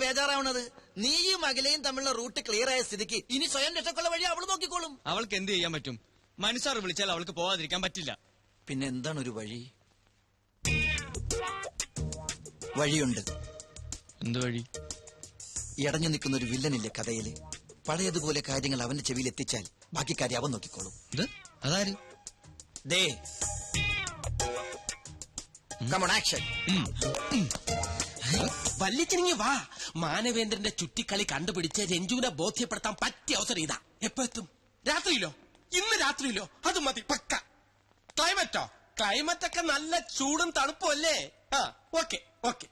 ബേജാറാവണത്? നീയും അഖിലയും തമ്മിലുള്ള root clear ആയ സ്ഥിതിക്ക് ഇനി സ്വയം രക്ഷക്കുള്ള വഴി അവള് നോക്കിക്കോളും. അവൾക്ക് എന്ത് ചെയ്യാൻ പറ്റും? മനസ്സാർ വിളിച്ചാൽ അവൾക്ക് പോവാതിരിക്കാൻ പറ്റില്ല. പിന്നെ എന്താണ് ഒരു വഴി? വഴിയുണ്ട്. എന്ത് വഴി? ഇടഞ്ഞു നിൽക്കുന്ന ഒരു വില്ലനില്ലേ കഥയില്? പഴയതുപോലെ കാര്യങ്ങൾ അവന്റെ ചെവിയിൽ എത്തിച്ചാൽ ബാക്കി കാര്യം അവൻ നോക്കിക്കോളും. അതാര്? ദേ കമോൺ ആക്ഷൻ. വല്ലിച്ചിനിങ്ങി വാ. മാനവേന്ദ്രന്റെ ചുറ്റിക്കളി കണ്ടുപിടിച്ച് രഞ്ജുവിനെ ബോധ്യപ്പെടുത്താൻ പറ്റിയ അവസരം ഇതാ. എപ്പോ എത്തും? രാത്രിയിലോ? ഇന്ന് രാത്രിയിലോ? അത് മതി, പക്ക. ക്ലൈമറ്റോ? ക്ലൈമറ്റൊക്കെ നല്ല ചൂടും തണുപ്പും അല്ലേ? Okay okay.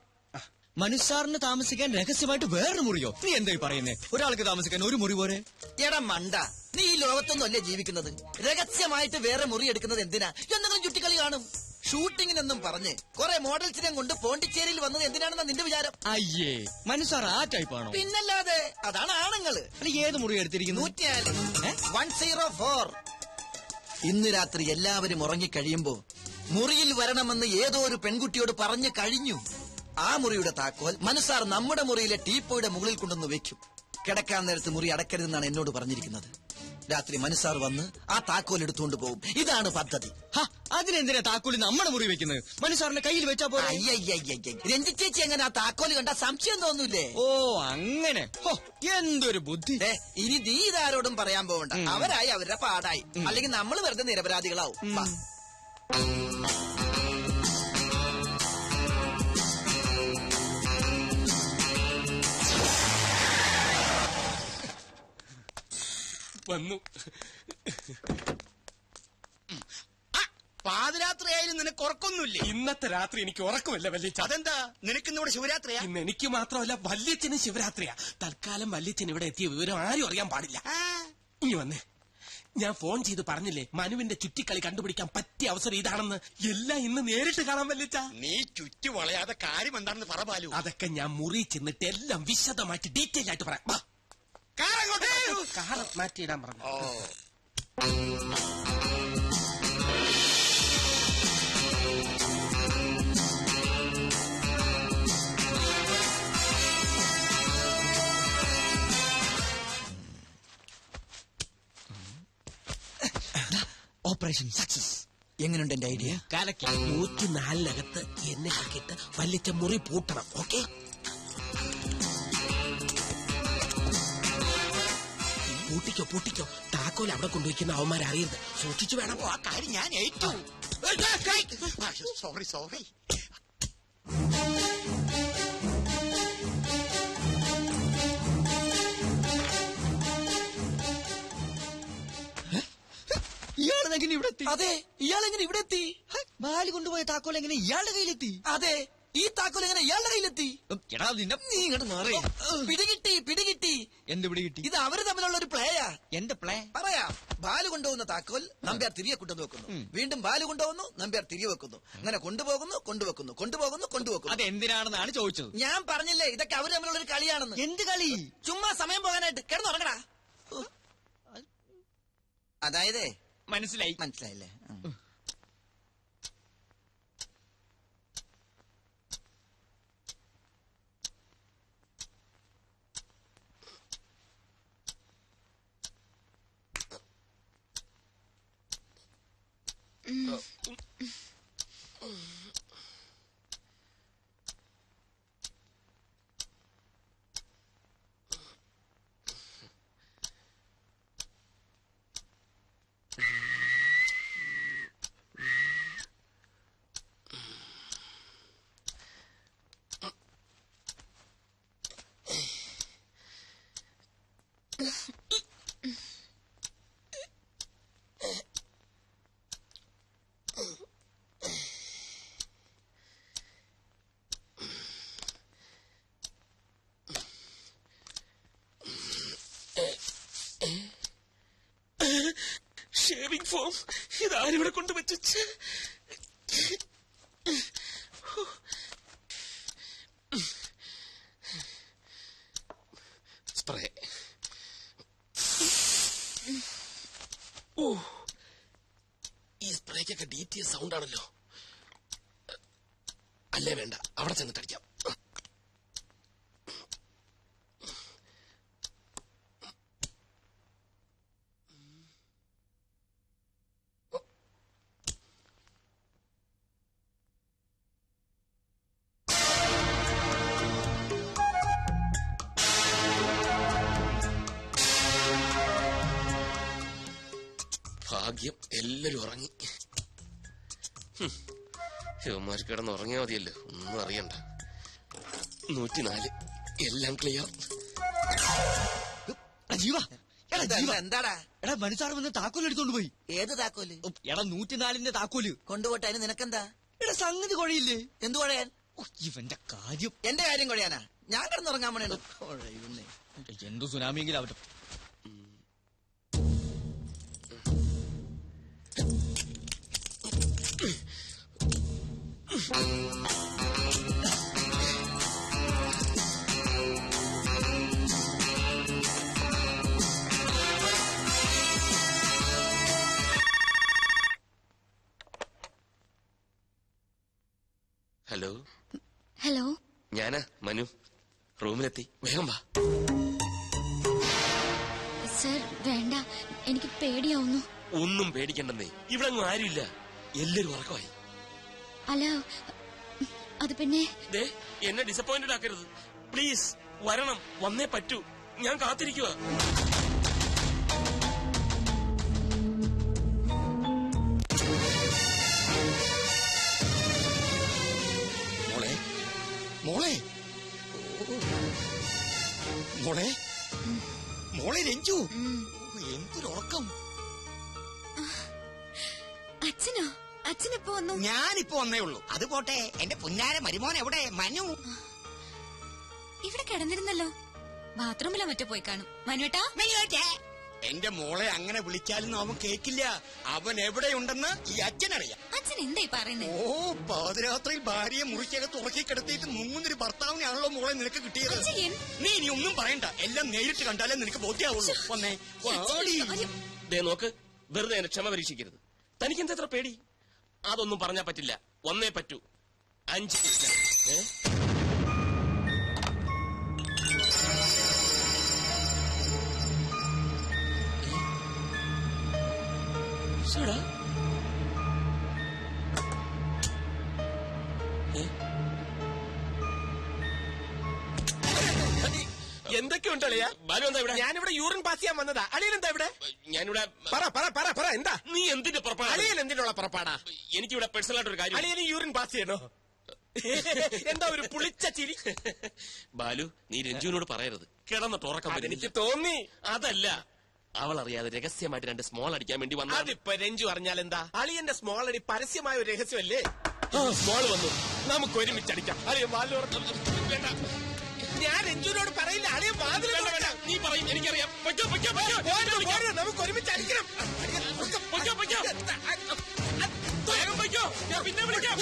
മനുസാറിന് താമസിക്കാൻ രഹസ്യമായിട്ട് വേറൊരു മുറിയോ? നീ എന്തായി പറയുന്നേ? ഒരാൾക്ക് താമസിക്കാൻ ഒരു മുറി പോരെ? എടാ മണ്ട, നീ ഈ ലോകത്തൊന്നും അല്ലേ ജീവിക്കുന്നത്? രഹസ്യമായിട്ട് വേറെ മുറി എടുക്കുന്നത് എന്തിനാ? എന്തെങ്കിലും ചുറ്റിക്കളി കാണും. ഷൂട്ടിങ്ങിനെന്നും പറഞ്ഞ് കുറെ മോഡൽസിനെ കൊണ്ട് പോണ്ടിച്ചേരിയിൽ വന്നത് എന്തിനാണെന്നാ നിന്റെ വിചാരം? അയ്യേ, മനുസാർ ആ ടൈപ്പാണോ? പിന്നല്ലാതെ, അതാണ് ആണുങ്ങള്. ഏത് മുറി എടുത്തിരിക്കുന്നു? 104. ഇന്ന് രാത്രി എല്ലാവരും ഉറങ്ങിക്കഴിയുമ്പോ മുറിയിൽ വരണമെന്ന് ഏതോ ഒരു പെൺകുട്ടിയോട് പറഞ്ഞു കഴിഞ്ഞു. ആ മുറിയുടെ താക്കോൽ മനുസാർ നമ്മുടെ മുറിയിലെ ടീപ്പോയുടെ മുകളിൽ കൊണ്ടുവന്ന് വെക്കും. കിടക്കാൻ നേരത്ത് മുറി അടക്കരുതെന്നാണ് എന്നോട് പറഞ്ഞിരിക്കുന്നത്. രാത്രി മനുസാർ വന്ന് ആ താക്കോൽ എടുത്തുകൊണ്ട് പോകും. ഇതാണ് പദ്ധതി. അതിനെന്തിനാ താക്കോല് നമ്മുടെ മുറി വെക്കുന്നത്? മനുസാറിന്റെ കയ്യിൽ വെച്ചാ പോലെ. രഞ്ജിച്ചേച്ചി എങ്ങനെ ആ താക്കോല് കണ്ട സംശയം തോന്നൂലേ? ഓ അങ്ങനെ. എന്തൊരു ബുദ്ധി. ഇനി നീ ഇതാരോടും പറയാൻ പോകണ്ട. അവരായി അവരുടെ പാടായി. അല്ലെങ്കിൽ നമ്മൾ വെറുതെ നിരപരാധികളാവും. വന്നു. പാതിരാത്രിയായാലും നിനക്ക് ഉറക്കൊന്നുമില്ലേ? ഇന്നത്തെ രാത്രി എനിക്ക് ഉറക്കമില്ല വല്യച്ഛൻ. അതെന്താ? നിനക്കിന്നിവിടെ ശിവരാത്രിയാ? ഇന്ന് എനിക്ക് മാത്രമല്ല വല്യച്ഛനും ശിവരാത്രിയാ. തൽക്കാലം വല്യച്ഛൻ ഇവിടെ എത്തിയ വിവരം ആരും അറിയാൻ പാടില്ല. ഇനി വന്നേ, ഞാൻ ഫോൺ ചെയ്ത് പറഞ്ഞില്ലേ മനുവിന്റെ ചുറ്റിക്കളി കണ്ടുപിടിക്കാൻ പറ്റിയ അവസരം ഇതാണെന്ന്. എല്ലാം ഇന്ന് നേരിട്ട് കാണാൻ വല്യച്ഛ. നീ ചുറ്റി വളയാതെ കാര്യം എന്താണെന്ന് പറ ബാലു. അതൊക്കെ ഞാൻ മുറി ചെന്നിട്ട് എല്ലാം വിശദമായിട്ട് ഡീറ്റെയിൽ ആയിട്ട് പറയാം. കാർ മാറ്റിയിടാൻ പറഞ്ഞു. Operation success. എങ്ങനെയുണ്ട് എന്റെ ഐഡിയ? 104-നകത്ത് എന്നെ ആക്കിയിട്ട് വല്ലിച്ച മുറി പൂട്ടണം. ഓക്കെ? പൂട്ടിക്കോ. താക്കോൽ അവിടെ കൊണ്ടുവയ്ക്കുന്ന അവന്മാരെ അറിയരുത്. സൂക്ഷിച്ചു വേണം. ആ കാര്യം ഞാൻ ഏറ്റു. സോറി. ഇയാളെങ്ങനെ ഇവിടെ എത്തി? അതെ, ഇയാളെങ്ങനെ ഇവിടെ എത്തി? ബാല് കൊണ്ടുപോയ താക്കോൽ എങ്ങനെ ഇയാളുടെ കയ്യിലെത്തി? അതെ, ഈ താക്കോൽ എങ്ങനെ ഇയാളുടെ കയ്യിലെത്തി? നീ ഇങ്ങോട്ട് മാറി. പിടികിട്ടി. എന്ത് പിടികിട്ടി? ഇത് അവര് തമ്മിലുള്ള ഒരു പ്ലേയാ. എന്റെ പ്ലേ പറയാം. ബാല് കൊണ്ടുപോകുന്ന താക്കോൽ നമ്പ്യാർ തിരികെ കൊണ്ടുവന്ന് വെക്കുന്നു. വീണ്ടും ബാല് കൊണ്ടുപോകുന്നു, നമ്പ്യാർ തിരികെ വെക്കുന്നു. അങ്ങനെ കൊണ്ടുവെക്കുന്നു. അതെന്തിനാണെന്നാണ് ചോദിച്ചത്. ഞാൻ പറഞ്ഞില്ലേ ഇതൊക്കെ അവര് തമ്മിലുള്ള ഒരു കളിയാണെന്ന്. എന്ത് കളി? ചുമ്മാ സമയം പോകാനായിട്ട് കിടന്നുറങ്ങടാ. അതായത് മനസ്സിലായില്ലേ? ഷേവിംഗ് ഫോം ഇതാരിവിടെ കൊണ്ടുവച്ചു. സ്പ്രേ. ഈ സ്പ്രേക്കൊക്കെ DTS സൗണ്ട് ആണല്ലോ. അല്ലേ വേണ്ട, അവിടെ ചെന്നിട്ടടിക്കാം. ഭാഗ്യം എല്ലാരും ഉറങ്ങി. ശിവന്മാർ കിടന്ന് ഉറങ്ങിയാ മതിയല്ലോ, ഒന്നും അറിയണ്ട. 104 എല്ലാം ക്ലിയർ. ജീവ എടാ ജീവ, എന്താടാ? എടാ മനുസാർ വന്ന് താക്കോൽ എടുത്തോണ്ട് പോയി. ഏത് താക്കോല്? എടാ 104 താക്കോല് കൊണ്ടുപോട്ടെ, അതിന് നിനക്കെന്താ? എടാ സംഗതി കുഴയില്ലേ? എന്തു കുഴയാൻ? ഇവന്റെ കാര്യം. എന്റെ കാര്യം കുഴയാനാ? ഞാൻ കിടന്നുറങ്ങാൻ വേണേ. എന്തു സുനാമിയെങ്കിലും ആവട്ടെ. ഹലോ ഹലോ, ഞാനാ മനു. റൂമിലെത്തി, വേഗം വാ. സർ വേണ്ട, എനിക്ക് പേടിയാവുന്നു. ഒന്നും പേടിക്കണ്ടെന്നേ, ഇവിടെ അങ്ങ് ആരുമില്ല, എല്ലാരും ഉറക്കമായി. അല്ല, അത് പിന്നെ ദേ, എന്നെ ഡിസപ്പോയിന്റഡ് ആക്കരുത് പ്ലീസ്. വരണം, വന്നേ പറ്റൂ, ഞാൻ കാത്തിരിക്കുക. മോളെ മോളെ മോളെ മോളെ രഞ്ജു, എന്തൊരുറക്കം. അച്ഛനോ? അച്ഛനെപ്പോ വന്നു? ഞാനിപ്പോ വന്നേ ഉള്ളൂ. അത് പോട്ടെ, എന്റെ പുന്നാര മരുമോൻ എവിടെ? മനു ഇവിടെ കിടന്നിരുന്നല്ലോ. ബാത്റൂമിലോ മറ്റോ പോയി കാണും. മനുവേട്ടാ, എന്റെ മോളെ അങ്ങനെ വിളിച്ചാലൊന്നും അവൻ കേക്കില്ല. അവൻ എവിടെയുണ്ടെന്ന് ഈ അച്ഛനറിയാം. അച്ഛൻ എന്തായി പറയുന്നേ? ഓ, പാതിരാത്രിയിൽ ഭാര്യയെ മുറിക്കകത്ത് ഉറക്കി കിടത്തിയിട്ട് മുങ്ങുന്നൊരു ഭർത്താവിനാണല്ലോ മോളെ നിനക്ക് കിട്ടിയത്. നീ ഇനി ഒന്നും പറയണ്ട, എല്ലാം നേരിട്ട് കണ്ടാലേ നിനക്ക് ബോധ്യാവുള്ളൂ. വന്നേ വാടി. ദേ നോക്ക്, വെറുതെ എന്നെ ക്ഷമ പരീക്ഷിക്കരുത്. തനിക്കെന്താ എത്ര പേടി? അതൊന്നും പറഞ്ഞാ പറ്റില്ല, വന്നേ പറ്റൂ. 5 എന്തൊക്കെയുണ്ട് അളിയാ? ബാലു എന്താ ഇവിടെ? ഞാനിവിടെ യൂറിൻ പാസ് ചെയ്യാൻ വന്നതാ. അളിയൻ എന്താ ഇവിടെ? ഞാനിവിടെ. പറ എന്താ? നീ എന്തിന്റെ പുറപ്പാടാ? അളിയൻ എന്തിനുള്ള പുറപ്പാടാ? എനിക്കിവിടെ പേഴ്സണൽ ആയിട്ടൊരു കാര്യം. അളിയന് യൂറിൻ പാസ് ചെയ്യണോ? എന്താ ഒരു പുളിച്ച ചിരി? ബാലു, നീ രഞ്ജുവിനോട് പറയരുത്, കിടന്നിട്ട് ഉറക്കം വരും. എനിക്ക് തോന്നി. അതല്ല, അവൾ അറിയാതെ രഹസ്യമായിട്ട് 2 സ്മോൾ അടിക്കാൻ വേണ്ടി വന്ന. അതിപ്പോ രഞ്ജു അറിഞ്ഞാൽ എന്താ? അളിയന്റെ സ്മോൾ അടി പരസ്യമായ ഒരു രഹസ്യമല്ലേ? സ്മോൾ വന്നു, നമുക്ക് ഒരുമിച്ച് അടിക്കാം. അളിയൻ വാതിൽ വേണ്ട, ഞാൻ രഞ്ജുവിനോട് പറയില്ല. അളിയൻ വാതിൽ നീ പറയും, എനിക്കറിയാം. നമുക്ക് ഒരുമിച്ച് അടിക്കണം. പിന്നെ വിളിക്കാം.